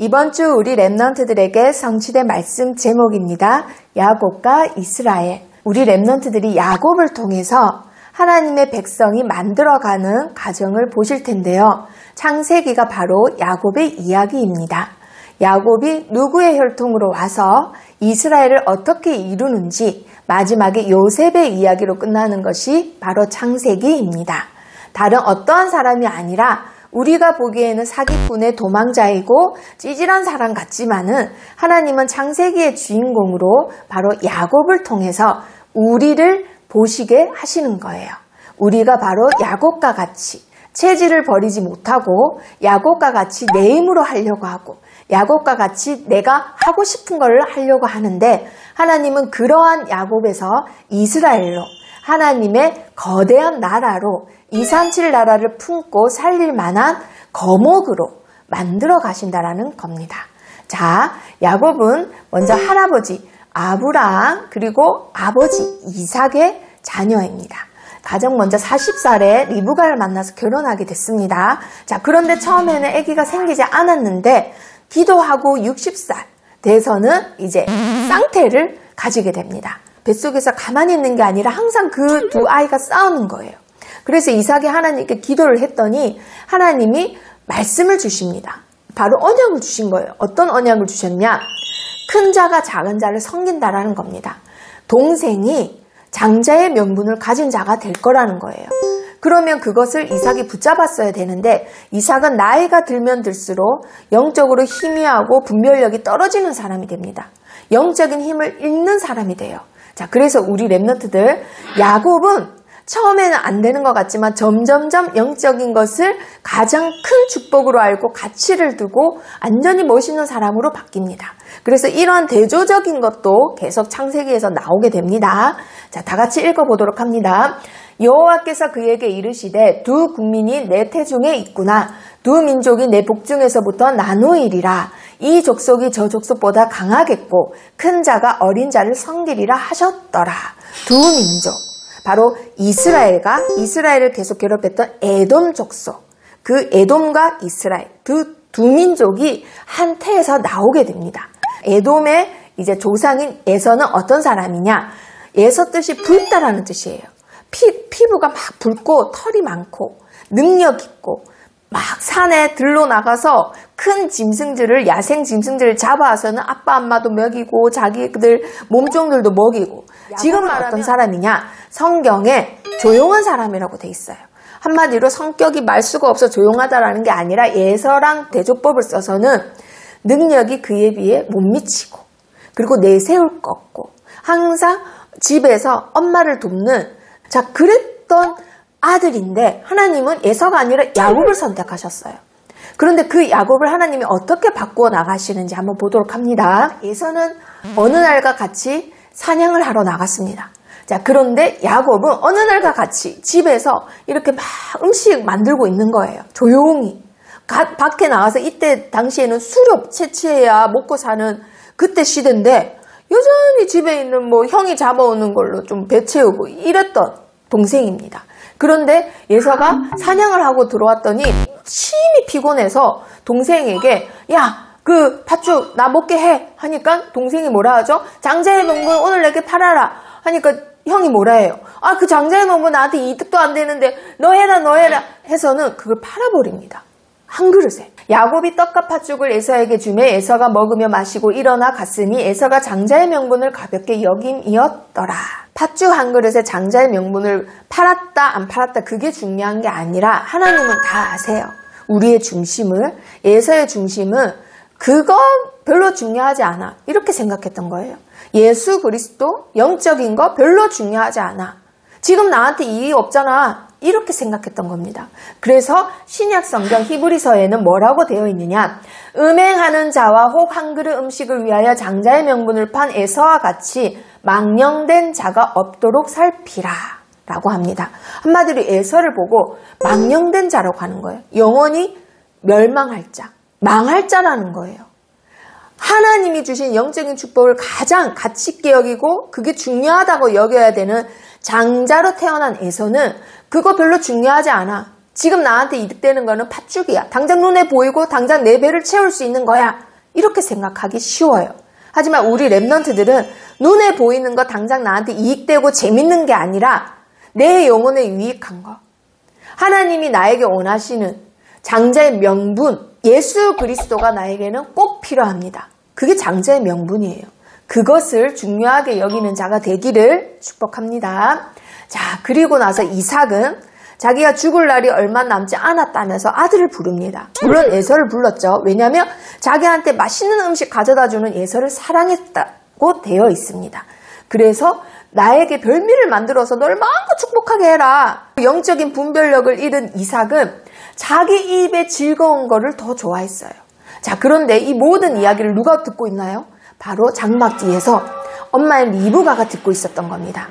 이번 주 우리 랩넌트들에게 성취된 말씀 제목입니다. 야곱과 이스라엘. 우리 랩넌트들이 야곱을 통해서 하나님의 백성이 만들어가는 과정을 보실 텐데요. 창세기가 바로 야곱의 이야기입니다. 야곱이 누구의 혈통으로 와서 이스라엘을 어떻게 이루는지 마지막에 요셉의 이야기로 끝나는 것이 바로 창세기입니다. 다른 어떠한 사람이 아니라 우리가 보기에는 사기꾼의 도망자이고 찌질한 사람 같지만은 하나님은 창세기의 주인공으로 바로 야곱을 통해서 우리를 보시게 하시는 거예요. 우리가 바로 야곱과 같이 체질을 버리지 못하고 야곱과 같이 내 힘으로 하려고 하고 야곱과 같이 내가 하고 싶은 걸 하려고 하는데 하나님은 그러한 야곱에서 이스라엘로 하나님의 거대한 나라로 237 나라를 품고 살릴 만한 거목으로 만들어 가신다라는 겁니다. 자, 야곱은 먼저 할아버지 아브라함 그리고 아버지 이삭의 자녀입니다. 가장 먼저 40살에 리브가를 만나서 결혼하게 됐습니다. 자, 그런데 처음에는 아기가 생기지 않았는데 기도하고 60살 돼서는 이제 쌍태를 가지게 됩니다. 뱃속에서 가만히 있는 게 아니라 항상 그 두 아이가 싸우는 거예요. 그래서 이삭이 하나님께 기도를 했더니 하나님이 말씀을 주십니다. 바로 언약을 주신 거예요. 어떤 언약을 주셨냐? 큰 자가 작은 자를 섬긴다라는 겁니다. 동생이 장자의 명분을 가진 자가 될 거라는 거예요. 그러면 그것을 이삭이 붙잡았어야 되는데 이삭은 나이가 들면 들수록 영적으로 희미하고 분별력이 떨어지는 사람이 됩니다. 영적인 힘을 잃는 사람이 돼요. 자, 그래서 우리 랩너트들 야곱은 처음에는 안 되는 것 같지만 점점점 영적인 것을 가장 큰 축복으로 알고 가치를 두고 완전히 멋있는 사람으로 바뀝니다. 그래서 이런 대조적인 것도 계속 창세기에서 나오게 됩니다. 자, 다 같이 읽어보도록 합니다. 여호와께서 그에게 이르시되 두 국민이 내 태중에 있구나. 두 민족이 내 복중에서부터 나누이리라. 이 족속이 저 족속보다 강하겠고 큰 자가 어린 자를 섬기리라 하셨더라. 두 민족. 바로 이스라엘을 계속 괴롭혔던 에돔 족속. 그 에돔과 이스라엘. 두 민족이 한 태에서 나오게 됩니다. 에돔의 이제 조상인 에서는 어떤 사람이냐? 에서 뜻이 붉다라는 뜻이에요. 피부가 막 붉고 털이 많고 능력 있고 막 산에 들로 나가서 큰 짐승들을 야생 짐승들을 잡아와서는 아빠 엄마도 먹이고 자기들 몸종들도 먹이고 지금은 어떤 사람이냐? 성경에 조용한 사람이라고 돼 있어요. 한마디로 성격이 말수가 없어 조용하다라는 게 아니라 에서랑 대조법을 써서는 능력이 그에 비해 못 미치고 그리고 내세울 것 없고 항상 집에서 엄마를 돕는 자 그랬던 아들인데 하나님은 에서가 아니라 야곱을 선택하셨어요. 그런데 그 야곱을 하나님이 어떻게 바꾸어 나가시는지 한번 보도록 합니다. 에서는 어느 날과 같이 사냥을 하러 나갔습니다. 자, 그런데 야곱은 어느 날과 같이 집에서 이렇게 막 음식 만들고 있는 거예요. 조용히. 밖에 나가서 이때 당시에는 수렵 채취해야 먹고 사는 그때 시대인데 여전히 집에 있는 뭐 형이 잡아오는 걸로 좀 배 채우고 이랬던 동생입니다. 그런데 예서가 사냥을 하고 들어왔더니 심히 피곤해서 동생에게 야, 그 팥죽 나 먹게 해 하니까 동생이 뭐라 하죠? 장자의 명분 오늘 내게 팔아라 하니까 형이 뭐라 해요? 아, 그 장자의 명분 나한테 이득도 안 되는데 너 해라 해서는 그걸 팔아버립니다. 한 그릇에. 야곱이 떡과 팥죽을 에서에게 주매 에서가 먹으며 마시고 일어나 갔으니 에서가 장자의 명분을 가볍게 여김이었더라. 팥죽 한 그릇에 장자의 명분을 팔았다 안 팔았다 그게 중요한 게 아니라 하나님은 다 아세요. 우리의 중심을 에서의 중심은 그거 별로 중요하지 않아 이렇게 생각했던 거예요. 예수 그리스도 영적인 거 별로 중요하지 않아. 지금 나한테 이익이 없잖아. 이렇게 생각했던 겁니다. 그래서 신약 성경 히브리서에는 뭐라고 되어 있느냐? 음행하는 자와 혹 한 그릇 음식을 위하여 장자의 명분을 판 에서와 같이 망령된 자가 없도록 살피라 라고 합니다. 한마디로 에서를 보고 망령된 자라고 하는 거예요. 영원히 멸망할 자, 망할 자라는 거예요. 하나님이 주신 영적인 축복을 가장 가치 있게 여기고 그게 중요하다고 여겨야 되는 장자로 태어난 에서는 그거 별로 중요하지 않아. 지금 나한테 이득되는 거는 팥죽이야. 당장 눈에 보이고 당장 내 배를 채울 수 있는 거야. 이렇게 생각하기 쉬워요. 하지만 우리 랩넌트들은 눈에 보이는 거 당장 나한테 이익되고 재밌는 게 아니라 내 영혼에 유익한 거, 하나님이 나에게 원하시는 장자의 명분, 예수 그리스도가 나에게는 꼭 필요합니다. 그게 장자의 명분이에요. 그것을 중요하게 여기는 자가 되기를 축복합니다. 자, 그리고 나서 이삭은 자기가 죽을 날이 얼마 남지 않았다면서 아들을 부릅니다. 물론 에서를 불렀죠. 왜냐하면 자기한테 맛있는 음식 가져다주는 에서를 사랑했다고 되어 있습니다. 그래서 나에게 별미를 만들어서 너를 마음껏 축복하게 해라. 영적인 분별력을 잃은 이삭은 자기 입에 즐거운 거를 더 좋아했어요. 자, 그런데 이 모든 이야기를 누가 듣고 있나요? 바로 장막 뒤에서 엄마의 리브가가 듣고 있었던 겁니다.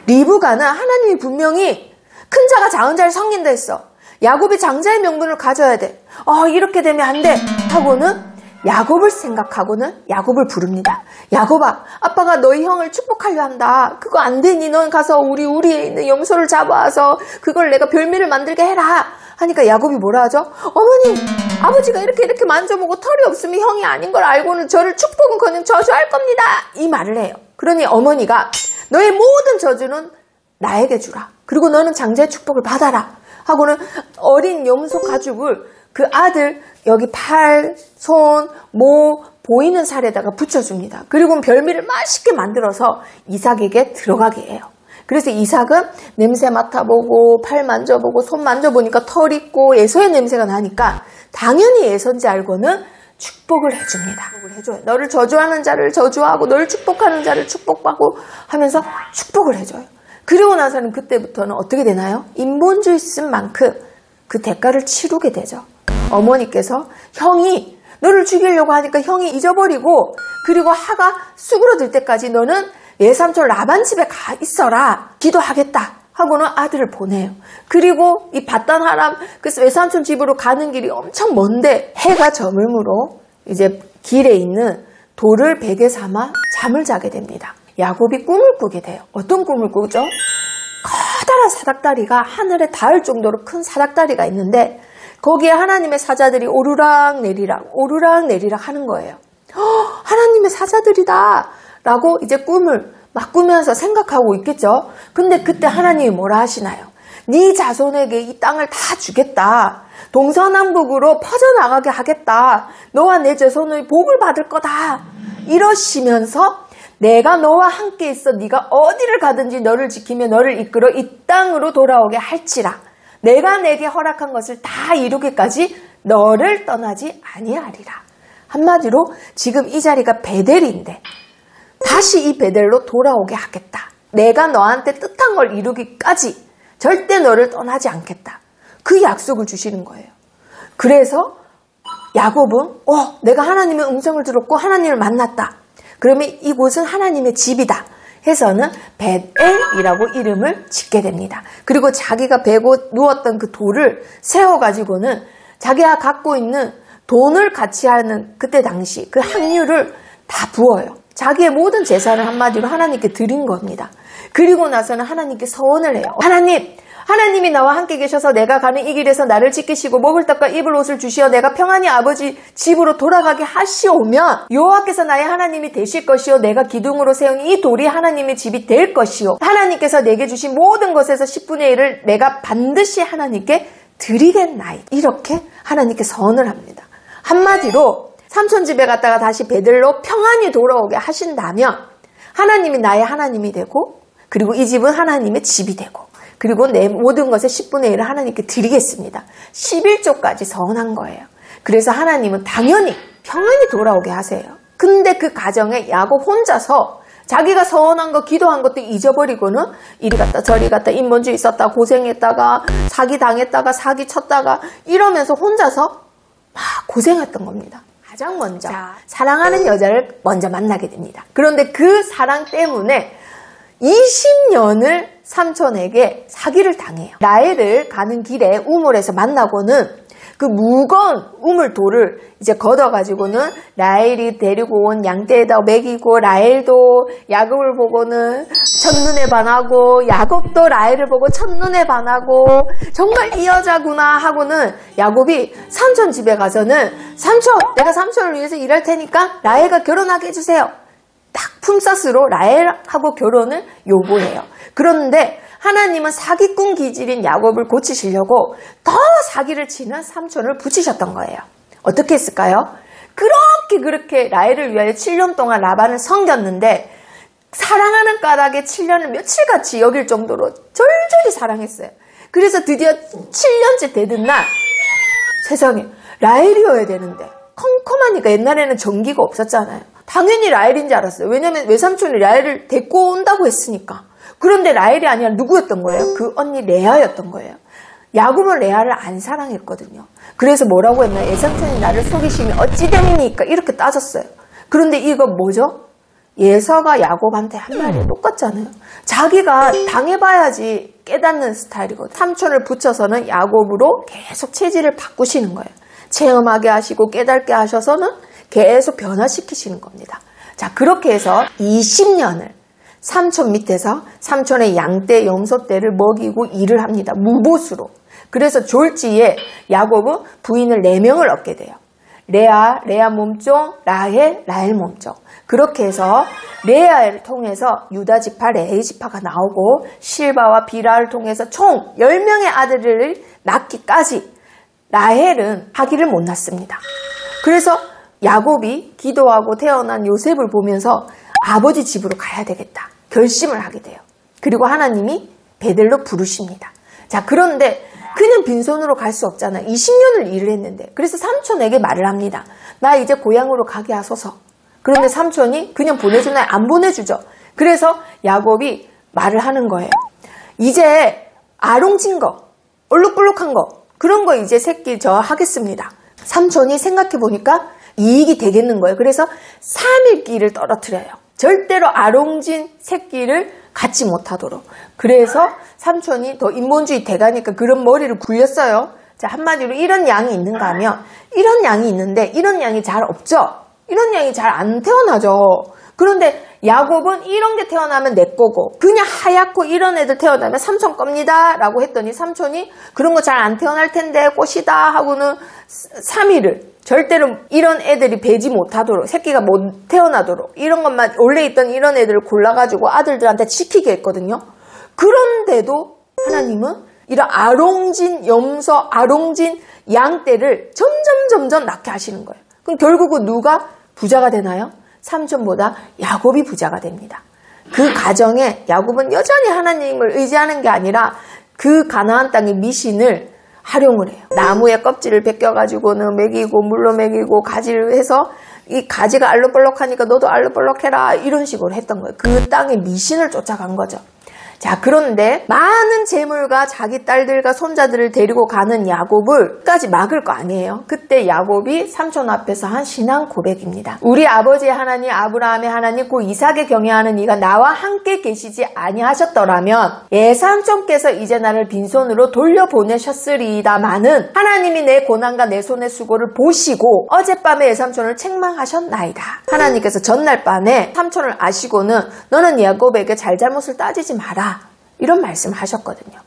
리브가는 하나님이 분명히 큰 자가 작은 자를 섬긴다 했어. 야곱이 장자의 명분을 가져야 돼. 이렇게 되면 안 돼. 하고는 야곱을 생각하고는 야곱을 부릅니다. 야곱아, 아빠가 너희 형을 축복하려 한다. 그거 안 되니 넌 가서 우리 우리에 있는 염소를 잡아와서 그걸 내가 별미를 만들게 해라. 하니까 야곱이 뭐라 하죠? 어머니, 아버지가 이렇게 만져보고 털이 없으면 형이 아닌 걸 알고는 저를 축복은커녕 저주할 겁니다. 이 말을 해요. 그러니 어머니가 너의 모든 저주는 나에게 주라. 그리고 너는 장자의 축복을 받아라. 하고는 어린 염소 가죽을 그 아들 여기 팔, 손, 목 보이는 살에다가 붙여줍니다. 그리고 별미를 맛있게 만들어서 이삭에게 들어가게 해요. 그래서 이삭은 냄새 맡아보고 팔 만져보고 손 만져보니까 털 있고 에서의 냄새가 나니까 당연히 에서인지 알고는 축복을 해줍니다. 해줘요. 너를 저주하는 자를 저주하고 너를 축복하는 자를 축복하고 하면서 축복을 해줘요. 그리고 나서는 그때부터는 어떻게 되나요? 인본주의 쓴 만큼 그 대가를 치르게 되죠. 어머니께서 형이 너를 죽이려고 하니까 형이 잊어버리고 그리고 하가 수그러들 때까지 너는 외삼촌 라반 집에 가 있어라. 기도하겠다. 하고는 아들을 보내요. 그리고 이 밧단 하람 그 외삼촌 집으로 가는 길이 엄청 먼데 해가 저물므로 이제 길에 있는 돌을 베개 삼아 잠을 자게 됩니다. 야곱이 꿈을 꾸게 돼요. 어떤 꿈을 꾸죠? 커다란 사닥다리가 하늘에 닿을 정도로 큰 사닥다리가 있는데 거기에 하나님의 사자들이 오르락 내리락 하는 거예요. 하나님의 사자들이다 라고 이제 꿈을 막 꾸면서 생각하고 있겠죠. 근데 그때 하나님이 뭐라 하시나요? 네 자손에게 이 땅을 다 주겠다. 동서남북으로 퍼져나가게 하겠다. 너와 내 자손의 복을 받을 거다. 이러시면서 내가 너와 함께 있어 네가 어디를 가든지 너를 지키며 너를 이끌어 이 땅으로 돌아오게 할지라. 내가 내게 허락한 것을 다 이루기까지 너를 떠나지 아니하리라. 한마디로 지금 이 자리가 베델인데 다시 이 베델로 돌아오게 하겠다. 내가 너한테 뜻한 걸 이루기까지 절대 너를 떠나지 않겠다. 그 약속을 주시는 거예요. 그래서 야곱은 내가 하나님의 음성을 들었고 하나님을 만났다. 그러면 이곳은 하나님의 집이다 해서는 벳엘이라고 이름을 짓게 됩니다. 그리고 자기가 베고 누웠던 그 돌을 세워가지고는 자기가 갖고 있는 돈을 같이 하는 그때 당시 그 향유를 다 부어요. 자기의 모든 재산을 한마디로 하나님께 드린 겁니다. 그리고 나서는 하나님께 서원을 해요. 하나님이 나와 함께 계셔서 내가 가는 이 길에서 나를 지키시고 먹을 떡과 입을 옷을 주시어 내가 평안히 아버지 집으로 돌아가게 하시오면 여호와께서 나의 하나님이 되실 것이요 내가 기둥으로 세운 이 돌이 하나님의 집이 될 것이요 하나님께서 내게 주신 모든 것에서 10분의 1을 내가 반드시 하나님께 드리겠나이다. 이렇게 하나님께 서원을 합니다. 한마디로 삼촌 집에 갔다가 다시 베들로 평안히 돌아오게 하신다면 하나님이 나의 하나님이 되고 그리고 이 집은 하나님의 집이 되고 그리고 내 모든 것의 10분의 1을 하나님께 드리겠습니다. 11조까지 서원한 거예요. 그래서 하나님은 당연히 평안히 돌아오게 하세요. 근데 그 가정에 야곱 혼자서 자기가 서원한 거 기도한 것도 잊어버리고는 이리 갔다 저리 갔다 인본주의 있었다 고생했다가 사기 당했다가 사기 쳤다가 이러면서 혼자서 막 고생했던 겁니다. 가장 먼저 사랑하는 여자를 먼저 만나게 됩니다. 그런데 그 사랑 때문에 20년을 삼촌에게 사기를 당해요. 라헬을 가는 길에 우물에서 만나고는 그 무거운 우물돌을 이제 걷어가지고는 라헬이 데리고 온 양떼에다 먹이고, 라헬도 야곱을 보고는 첫눈에 반하고, 야곱도 라헬을 보고 첫눈에 반하고, 정말 이 여자구나 하고는 야곱이 삼촌 집에 가서는 삼촌, 내가 삼촌을 위해서 일할 테니까 라헬과 결혼하게 해주세요. 딱 품삯으로 라헬하고 결혼을 요구해요. 그런데 하나님은 사기꾼 기질인 야곱을 고치시려고 더 사기를 치는 삼촌을 붙이셨던 거예요. 어떻게 했을까요? 그렇게 라헬을 위하여 7년 동안 라반을 섬겼는데 사랑하는 까닭에 7년을 며칠같이 여길 정도로 절절히 사랑했어요. 그래서 드디어 7년째 되던 날, 세상에 라헬이어야 되는데 컴컴하니까, 옛날에는 전기가 없었잖아요. 당연히 라헬인 줄 알았어요. 왜냐면 외삼촌이 라헬을 데리고 온다고 했으니까. 그런데 라헬이 아니라 누구였던 거예요? 그 언니 레아였던 거예요. 야곱은 레아를 안 사랑했거든요. 그래서 뭐라고 했나? 외삼촌이 나를 속이시면 어찌 됨이니까 이렇게 따졌어요. 그런데 이거 뭐죠? 예서가 야곱한테 한 말이 똑같잖아요. 자기가 당해봐야지 깨닫는 스타일이거든요. 삼촌을 붙여서는 야곱으로 계속 체질을 바꾸시는 거예요. 체험하게 하시고 깨닫게 하셔서는 계속 변화시키시는 겁니다. 자, 그렇게 해서 20년을 삼촌 밑에서 삼촌의 양떼, 염소떼를 먹이고 일을 합니다. 무보수로. 그래서 졸지에 야곱은 부인을 4명을 얻게 돼요. 레아 몸종, 라헬 몸종. 그렇게 해서 레아를 통해서 유다 지파, 레위 지파가 나오고, 실바와 비라를 통해서 총 10명의 아들을 낳기까지 라헬은 아기를 못 낳습니다. 그래서 야곱이 기도하고 태어난 요셉을 보면서 아버지 집으로 가야 되겠다 결심을 하게 돼요. 그리고 하나님이 베델로 부르십니다. 자, 그런데 그냥 빈손으로 갈 수 없잖아요. 20년을 일을 했는데. 그래서 삼촌에게 말을 합니다. 나 이제 고향으로 가게 하소서. 그런데 삼촌이 그냥 보내주나요? 안 보내주죠. 그래서 야곱이 말을 하는 거예요. 이제 아롱진 거, 얼룩불룩한 거, 그런 거 이제 새끼 저 하겠습니다. 삼촌이 생각해보니까 이익이 되겠는 거예요. 그래서 3일끼를 떨어뜨려요. 절대로 아롱진 새끼를 갖지 못하도록. 그래서 삼촌이 더 인본주의 대가니까 그런 머리를 굴렸어요. 자, 한마디로 이런 양이 있는가 하면 이런 양이 있는데 이런 양이 잘 없죠. 이런 양이 잘 안 태어나죠. 그런데 야곱은 이런 게 태어나면 내 거고 그냥 하얗고 이런 애들 태어나면 삼촌 겁니다 라고 했더니 삼촌이 그런 거 잘 안 태어날 텐데 꽃이다 하고는 3일을 절대로 이런 애들이 배지 못하도록, 새끼가 못 태어나도록 이런 것만 원래 있던 이런 애들을 골라가지고 아들들한테 지키게 했거든요. 그런데도 하나님은 이런 아롱진 염소, 아롱진 양떼를 점점 낳게 하시는 거예요. 그럼 결국은 누가 부자가 되나요? 삼촌보다 야곱이 부자가 됩니다. 그 가정에 야곱은 여전히 하나님을 의지하는 게 아니라 그 가나안 땅의 미신을 활용을 해요. 나무에 껍질을 벗겨가지고는 먹이고 물로 먹이고 가지를 해서 이 가지가 알록벌록하니까 너도 알록벌록해라 이런 식으로 했던 거예요. 그 땅의 미신을 쫓아간 거죠. 자, 그런데 많은 재물과 자기 딸들과 손자들을 데리고 가는 야곱을 끝까지 막을 거 아니에요. 그때 야곱이 삼촌 앞에서 한 신앙 고백입니다. 우리 아버지의 하나님, 아브라함의 하나님, 곧 이삭의 경외하는 이가 나와 함께 계시지 아니하셨더라면 예삼촌께서 이제 나를 빈손으로 돌려보내셨으리이다마는 하나님이 내 고난과 내 손의 수고를 보시고 어젯밤에 예삼촌을 책망하셨나이다. 하나님께서 전날 밤에 삼촌을 아시고는 너는 야곱에게 잘잘못을 따지지 마라. 이런 말씀을 하셨거든요.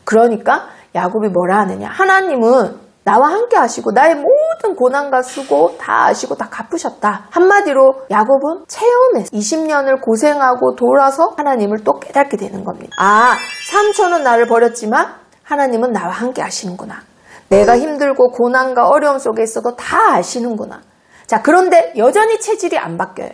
그러니까 야곱이 뭐라 하느냐. 하나님은 나와 함께 하시고 나의 모든 고난과 수고 다 아시고 다 갚으셨다. 한마디로 야곱은 체험해서 20년을 고생하고 돌아서 하나님을 또 깨닫게 되는 겁니다. 아, 삼촌은 나를 버렸지만 하나님은 나와 함께 하시는구나. 내가 힘들고 고난과 어려움 속에 있어도 다 아시는구나. 자, 그런데 여전히 체질이 안 바뀌어요.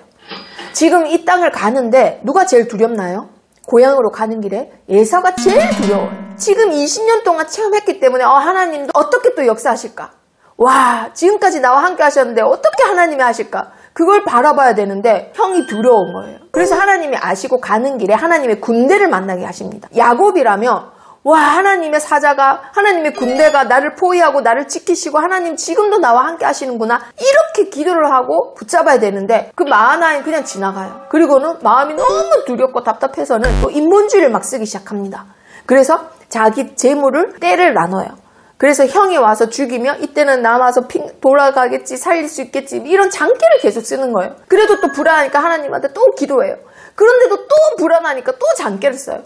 지금 이 땅을 가는데 누가 제일 두렵나요? 고향으로 가는 길에 에사가 제일 두려워요. 지금 20년 동안 체험했기 때문에 하나님도 어떻게 또 역사하실까? 와, 지금까지 나와 함께 하셨는데 어떻게 하나님이 하실까? 그걸 바라봐야 되는데 형이 두려운 거예요. 그래서 하나님이 아시고 가는 길에 하나님의 군대를 만나게 하십니다. 야곱이라면 와, 하나님의 사자가, 하나님의 군대가 나를 포위하고 나를 지키시고 하나님 지금도 나와 함께 하시는구나. 이렇게 기도를 하고 붙잡아야 되는데 그 마하나임 그냥 지나가요. 그리고는 마음이 너무 두렵고 답답해서는 또 인본주의를 막 쓰기 시작합니다. 그래서 자기 재물을 떼를 나눠요. 그래서 형이 와서 죽이면 이때는 남아서 돌아가겠지, 살릴 수 있겠지, 이런 장기를 계속 쓰는 거예요. 그래도 또 불안하니까 하나님한테 또 기도해요. 그런데도 또 불안하니까 또 장계를 써요.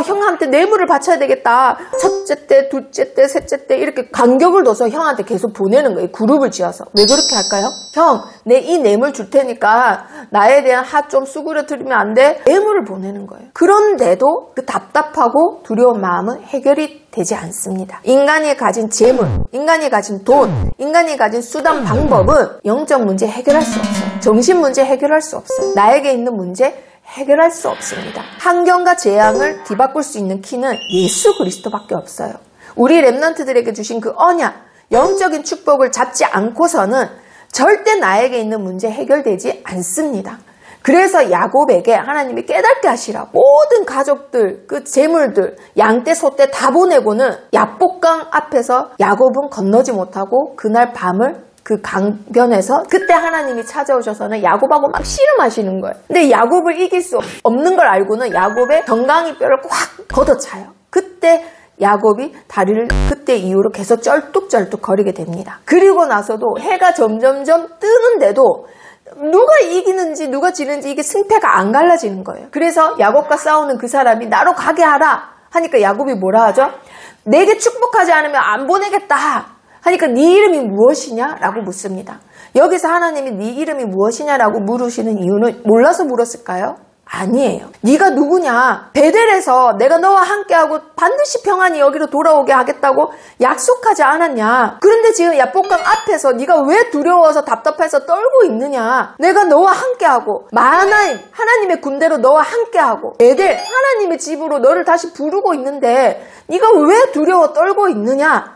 형한테 뇌물을 바쳐야 되겠다. 첫째 때, 둘째 때, 셋째 때 이렇게 간격을 둬서 형한테 계속 보내는 거예요. 그룹을 지어서. 왜 그렇게 할까요? 형, 내 이 뇌물 줄 테니까 나에 대한 하 좀 수그러뜨리면 안 돼? 뇌물을 보내는 거예요. 그런데도 그 답답하고 두려운 마음은 해결이 되지 않습니다. 인간이 가진 재물, 인간이 가진 돈, 인간이 가진 수단, 방법은 영적 문제 해결할 수 없어요. 정신 문제 해결할 수 없어요. 나에게 있는 문제 해결할 수 없습니다. 환경과 재앙을 뒤바꿀 수 있는 키는 예수 그리스도밖에 없어요. 우리 렘넌트들에게 주신 그 언약, 영적인 축복을 잡지 않고서는 절대 나에게 있는 문제 해결되지 않습니다. 그래서 야곱에게 하나님이 깨닫게 하시라. 모든 가족들, 그 재물들, 양떼, 소떼 다 보내고는 야복강 앞에서 야곱은 건너지 못하고 그날 밤을 그 강변에서 그때 하나님이 찾아오셔서는 야곱하고 막 씨름하시는 거예요. 근데 야곱을 이길 수 없는 걸 알고는 야곱의 정강이 뼈를 꽉 걷어차요. 그때 야곱이 다리를 그때 이후로 계속 쩔뚝쩔뚝 거리게 됩니다. 그리고 나서도 해가 점점점 뜨는데도 누가 이기는지 누가 지는지 이게 승패가 안 갈라지는 거예요. 그래서 야곱과 싸우는 그 사람이 나로 가게 하라 하니까 야곱이 뭐라 하죠? 내게 축복하지 않으면 안 보내겠다 하니까 네 이름이 무엇이냐? 라고 묻습니다. 여기서 하나님이 네 이름이 무엇이냐라고 물으시는 이유는 몰라서 물었을까요? 아니에요. 네가 누구냐? 베델에서 내가 너와 함께하고 반드시 평안히 여기로 돌아오게 하겠다고 약속하지 않았냐? 그런데 지금 야복강 앞에서 네가 왜 두려워서 답답해서 떨고 있느냐? 내가 너와 함께하고 마하나임 하나님의 군대로 너와 함께하고 베델 하나님의 집으로 너를 다시 부르고 있는데 네가 왜 두려워 떨고 있느냐?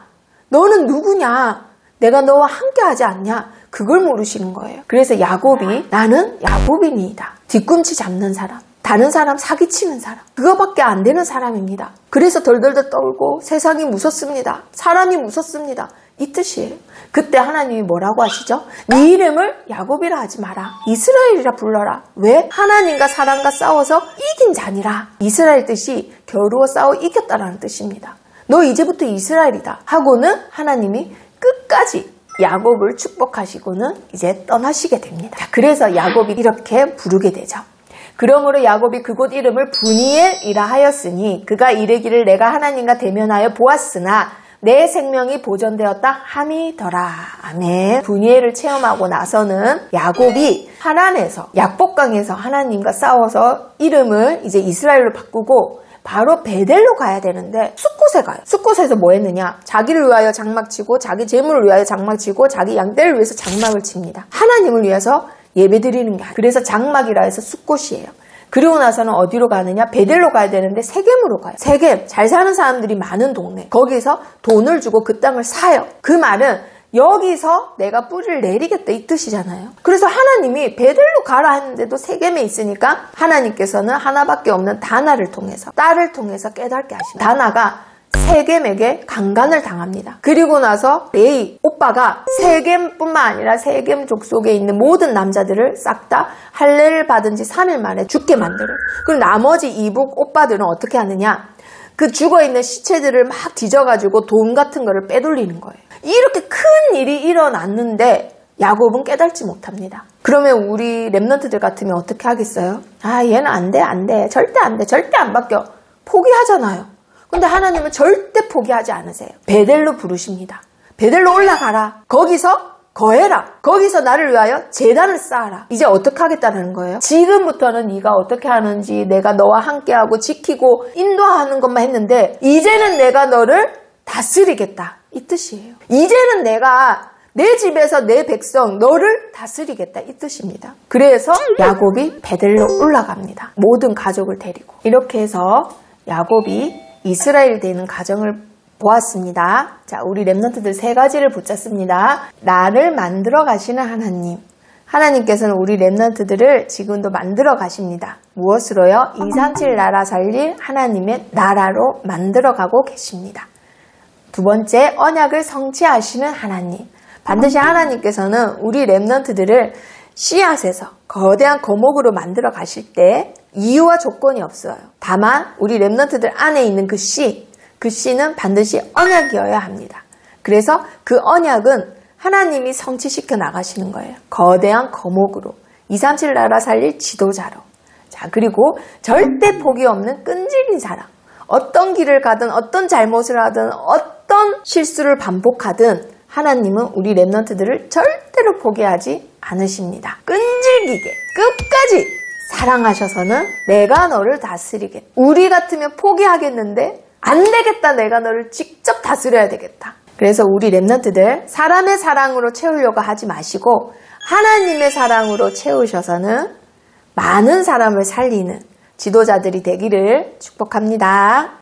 너는 누구냐? 내가 너와 함께하지 않냐? 그걸 물으시는 거예요. 그래서 야곱이 나는 야곱이니이다. 뒤꿈치 잡는 사람, 다른 사람 사기치는 사람, 그거밖에 안 되는 사람입니다. 그래서 덜덜덜 떨고 세상이 무섭습니다. 사람이 무섭습니다. 이 뜻이에요. 그때 하나님이 뭐라고 하시죠? 네 이름을 야곱이라 하지 마라. 이스라엘이라 불러라. 왜? 하나님과 사람과 싸워서 이긴 자니라. 이스라엘 뜻이 겨루어 싸워 이겼다라는 뜻입니다. 너 이제부터 이스라엘이다 하고는 하나님이 끝까지 야곱을 축복하시고는 이제 떠나시게 됩니다. 자, 그래서 야곱이 이렇게 부르게 되죠. 그러므로 야곱이 그곳 이름을 브니엘이라 하였으니 그가 이르기를 내가 하나님과 대면하여 보았으나 내 생명이 보존되었다 함이더라. 아멘. 브니엘을 체험하고 나서는 야곱이 하란에서 약복강에서 하나님과 싸워서 이름을 이제 이스라엘로 바꾸고 바로 베델로 가야 되는데 숫곳에 가요. 숫곳에서 뭐 했느냐? 자기를 위하여 장막 치고 자기 재물을 위하여 장막 치고 자기 양떼를 위해서 장막을 칩니다. 하나님을 위해서 예배드리는 게 아니에요. 그래서 장막이라 해서 숫곳이에요. 그리고 나서는 어디로 가느냐? 베델로 가야 되는데 세겜으로 가요. 세겜, 잘 사는 사람들이 많은 동네. 거기서 돈을 주고 그 땅을 사요. 그 말은 여기서 내가 뿌리를 내리겠다 이 뜻이잖아요. 그래서 하나님이 베델로 가라 했는데도 세겜에 있으니까 하나님께서는 하나밖에 없는 다나를 통해서 딸을 통해서 깨닫게 하십니다. 다나가 세겜에게 강간을 당합니다. 그리고 나서 레이 오빠가 세겜뿐만 아니라 세겜 족속에 있는 모든 남자들을 싹 다 할례를 받은 지 3일 만에 죽게 만들어요. 그리고 나머지 이북 오빠들은 어떻게 하느냐? 그 죽어있는 시체들을 막 뒤져가지고 돈 같은 거를 빼돌리는 거예요. 이렇게 큰 일이 일어났는데 야곱은 깨닫지 못합니다. 그러면 우리 렘넌트들 같으면 어떻게 하겠어요? 아, 얘는 안 돼. 절대 안 돼. 절대 안 바뀌어. 포기하잖아요. 근데 하나님은 절대 포기하지 않으세요. 베델로 부르십니다. 베델로 올라가라. 거기서 거해라. 거기서 나를 위하여 제단을 쌓아라. 이제 어떻게 하겠다는 거예요? 지금부터는 네가 어떻게 하는지 내가 너와 함께하고 지키고 인도하는 것만 했는데 이제는 내가 너를 다스리겠다. 이 뜻이에요. 이제는 내가 내 집에서 내 백성 너를 다스리겠다. 이 뜻입니다. 그래서 야곱이 베델로 올라갑니다. 모든 가족을 데리고. 이렇게 해서 야곱이 이스라엘 되는 가정을 보았습니다. 자, 우리 렘넌트들 3가지를 붙잡습니다. 나를 만들어 가시는 하나님. 하나님께서는 우리 렘넌트들을 지금도 만들어 가십니다. 무엇으로요? 237 나라 살릴 하나님의 나라로 만들어 가고 계십니다. 2번째, 언약을 성취하시는 하나님. 반드시 하나님께서는 우리 렘넌트들을 씨앗에서 거대한 거목으로 만들어 가실 때 이유와 조건이 없어요. 다만 우리 렘넌트들 안에 있는 그 씨는 반드시 언약이어야 합니다. 그래서 그 언약은 하나님이 성취시켜 나가시는 거예요. 거대한 거목으로 237 나라 살릴 지도자로. 자, 그리고 절대 포기 없는 끈질긴 사랑. 어떤 길을 가든 어떤 잘못을 하든 어떤 실수를 반복하든 하나님은 우리 렘넌트들을 절대로 포기하지 않으십니다. 끈질기게 끝까지 사랑하셔서는 내가 너를 다스리겠다. 우리 같으면 포기하겠는데 안 되겠다. 내가 너를 직접 다스려야 되겠다. 그래서 우리 렘넌트들 사람의 사랑으로 채우려고 하지 마시고 하나님의 사랑으로 채우셔서는 많은 사람을 살리는 지도자들이 되기를 축복합니다.